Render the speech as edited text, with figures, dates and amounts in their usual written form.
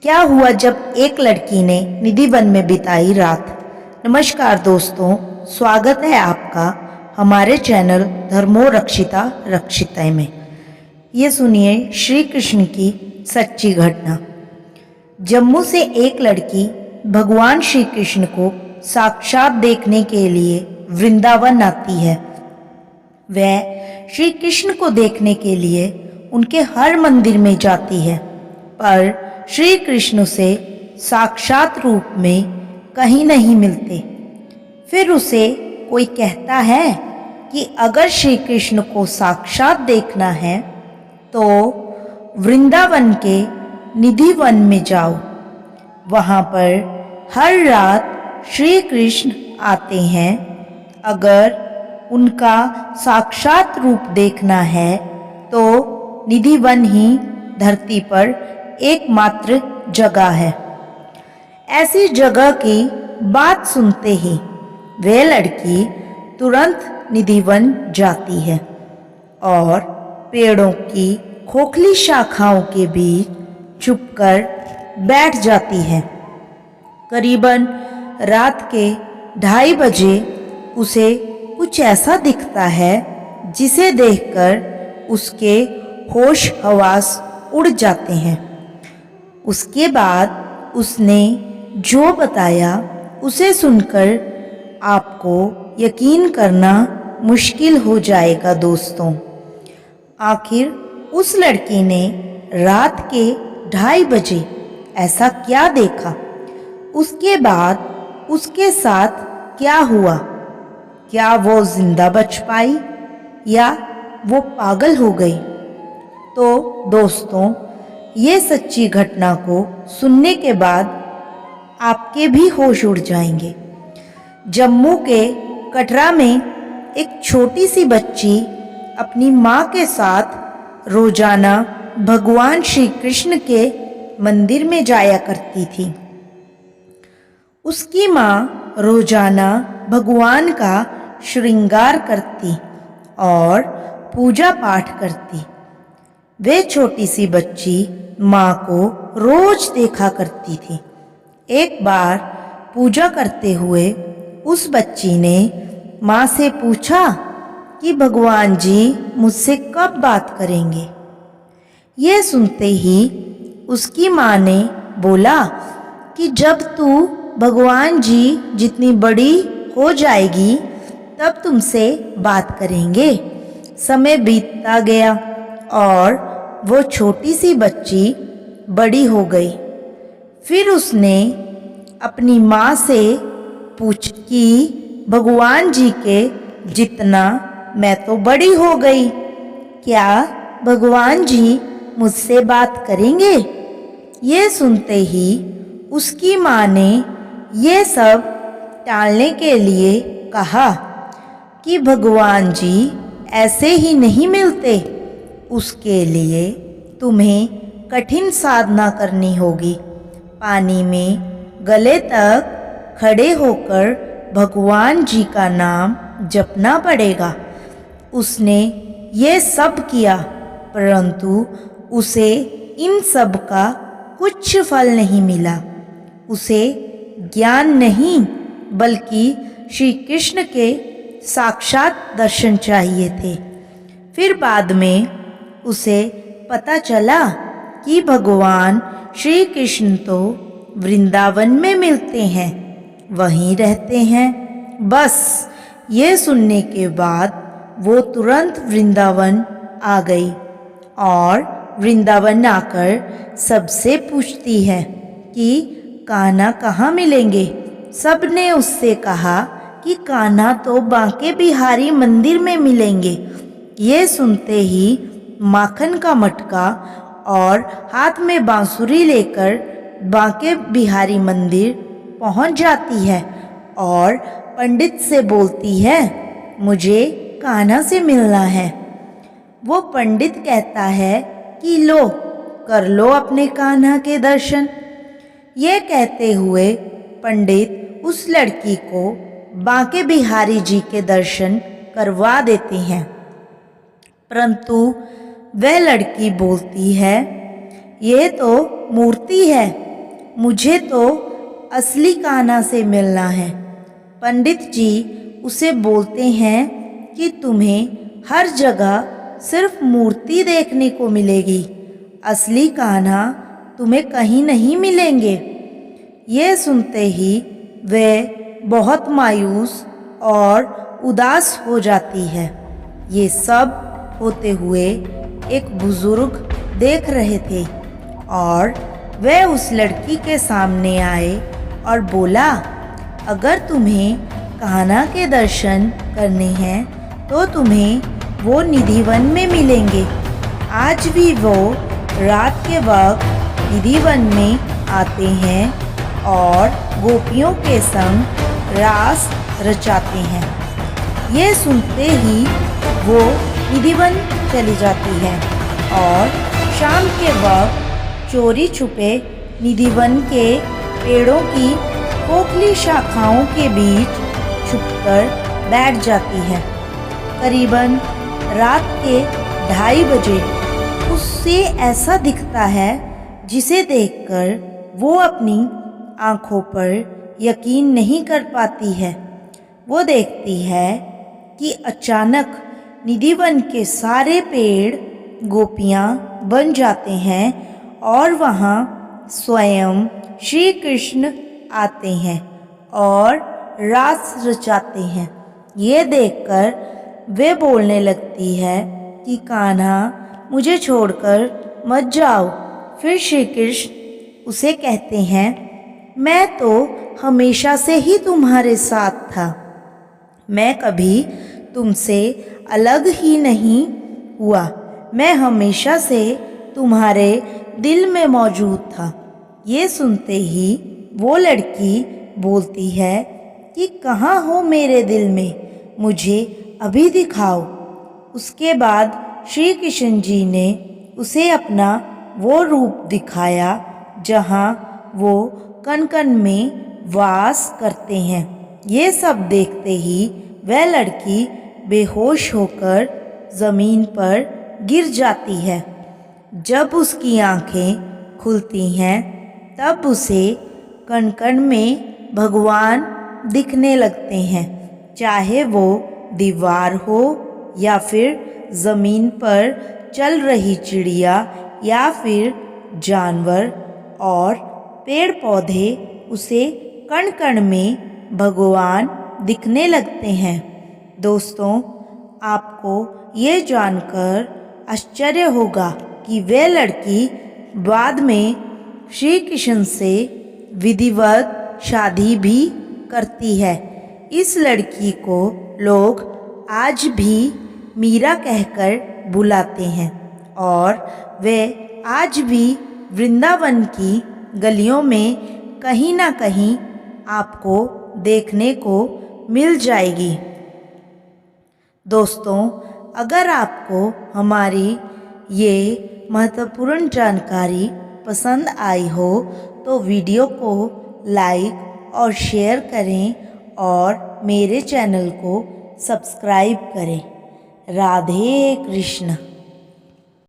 क्या हुआ जब एक लड़की ने निधि वन में बिताई रात। नमस्कार दोस्तों, स्वागत है आपका हमारे चैनल धर्मो रक्षिता रक्षिता में। ये सुनिए श्री कृष्ण की सच्ची घटना। जम्मू से एक लड़की भगवान श्री कृष्ण को साक्षात देखने के लिए वृंदावन आती है। वह श्री कृष्ण को देखने के लिए उनके हर मंदिर में जाती है, पर श्री कृष्ण से साक्षात रूप में कहीं नहीं मिलते। फिर उसे कोई कहता है कि अगर श्री कृष्ण को साक्षात देखना है तो वृंदावन के निधि वन में जाओ। वहाँ पर हर रात श्री कृष्ण आते हैं। अगर उनका साक्षात रूप देखना है तो निधि वन ही धरती पर एकमात्र जगह है। ऐसी जगह की बात सुनते ही वह लड़की तुरंत निधि वन जाती है और पेड़ों की खोखली शाखाओं के बीच छुपकर बैठ जाती है। करीबन रात के 2:30 बजे उसे कुछ ऐसा दिखता है जिसे देखकर उसके होश हवास उड़ जाते हैं। उसके बाद उसने जो बताया उसे सुनकर आपको यकीन करना मुश्किल हो जाएगा दोस्तों। आखिर उस लड़की ने रात के 2:30 बजे ऐसा क्या देखा? उसके बाद उसके साथ क्या हुआ? क्या वो जिंदा बच पाई या वो पागल हो गई? तो दोस्तों, ये सच्ची घटना को सुनने के बाद आपके भी होश उड़ जाएंगे। जम्मू के कटरा में एक छोटी सी बच्ची अपनी माँ के साथ रोजाना भगवान श्री कृष्ण के मंदिर में जाया करती थी। उसकी माँ रोजाना भगवान का श्रृंगार करती और पूजा पाठ करती। वे छोटी सी बच्ची माँ को रोज देखा करती थी। एक बार पूजा करते हुए उस बच्ची ने माँ से पूछा कि भगवान जी मुझसे कब बात करेंगे। ये सुनते ही उसकी माँ ने बोला कि जब तू भगवान जी जितनी बड़ी हो जाएगी तब तुमसे बात करेंगे। समय बीतता गया और वो छोटी सी बच्ची बड़ी हो गई। फिर उसने अपनी माँ से पूछा कि भगवान जी के जितना मैं तो बड़ी हो गई, क्या भगवान जी मुझसे बात करेंगे? ये सुनते ही उसकी माँ ने ये सब टालने के लिए कहा कि भगवान जी ऐसे ही नहीं मिलते, उसके लिए तुम्हें कठिन साधना करनी होगी। पानी में गले तक खड़े होकर भगवान जी का नाम जपना पड़ेगा। उसने ये सब किया, परंतु उसे इन सब का कुछ फल नहीं मिला। उसे ज्ञान नहीं बल्कि श्री कृष्ण के साक्षात दर्शन चाहिए थे। फिर बाद में उसे पता चला कि भगवान श्री कृष्ण तो वृंदावन में मिलते हैं, वहीं रहते हैं। बस ये सुनने के बाद वो तुरंत वृंदावन आ गई और वृंदावन आकर सबसे पूछती है कि कान्हा कहाँ मिलेंगे। सब ने उससे कहा कि कान्हा तो बांके बिहारी मंदिर में मिलेंगे। ये सुनते ही माखन का मटका और हाथ में बांसुरी लेकर बांके बिहारी मंदिर पहुंच जाती है और पंडित से बोलती है, मुझे कान्हा से मिलना है। वो पंडित कहता है कि लो कर लो अपने कान्हा के दर्शन। ये कहते हुए पंडित उस लड़की को बांके बिहारी जी के दर्शन करवा देते हैं, परंतु वह लड़की बोलती है, ये तो मूर्ति है, मुझे तो असली कान्हा से मिलना है। पंडित जी उसे बोलते हैं कि तुम्हें हर जगह सिर्फ मूर्ति देखने को मिलेगी, असली कान्हा तुम्हें कहीं नहीं मिलेंगे। ये सुनते ही वह बहुत मायूस और उदास हो जाती है। ये सब होते हुए एक बुजुर्ग देख रहे थे और वह उस लड़की के सामने आए और बोला, अगर तुम्हें कान्हा के दर्शन करने हैं तो तुम्हें वो निधिवन में मिलेंगे। आज भी वो रात के वक्त निधिवन में आते हैं और गोपियों के संग रास रचाते हैं। ये सुनते ही वो निधिवन चली जाती है और शाम के वक्त चोरी छुपे निधिवन के पेड़ों की खोखली शाखाओं के बीच छुपकर बैठ जाती है। करीबन रात के 2:30 बजे उससे ऐसा दिखता है जिसे देखकर वो अपनी आँखों पर यकीन नहीं कर पाती है। वो देखती है कि अचानक निधिवन के सारे पेड़ गोपियाँ बन जाते हैं और वहाँ स्वयं श्री कृष्ण आते हैं और रास रचाते हैं। ये देखकर वे बोलने लगती है कि कान्हा मुझे छोड़कर मत जाओ। फिर श्री कृष्ण उसे कहते हैं, मैं तो हमेशा से ही तुम्हारे साथ था, मैं कभी तुमसे अलग ही नहीं हुआ, मैं हमेशा से तुम्हारे दिल में मौजूद था। ये सुनते ही वो लड़की बोलती है कि कहाँ हो मेरे दिल में, मुझे अभी दिखाओ। उसके बाद श्री कृष्ण जी ने उसे अपना वो रूप दिखाया जहाँ वो कण कण में वास करते हैं। ये सब देखते ही वह लड़की बेहोश होकर ज़मीन पर गिर जाती है। जब उसकी आँखें खुलती हैं तब उसे कण कण में भगवान दिखने लगते हैं, चाहे वो दीवार हो या फिर ज़मीन पर चल रही चिड़िया या फिर जानवर और पेड़ पौधे, उसे कण कण में भगवान दिखने लगते हैं। दोस्तों, आपको ये जानकर आश्चर्य होगा कि वह लड़की बाद में श्री कृष्ण से विधिवत शादी भी करती है। इस लड़की को लोग आज भी मीरा कहकर बुलाते हैं और वे आज भी वृंदावन की गलियों में कहीं ना कहीं आपको देखने को मिल जाएगी। दोस्तों, अगर आपको हमारी ये महत्वपूर्ण जानकारी पसंद आई हो तो वीडियो को लाइक और शेयर करें और मेरे चैनल को सब्सक्राइब करें। राधे कृष्ण।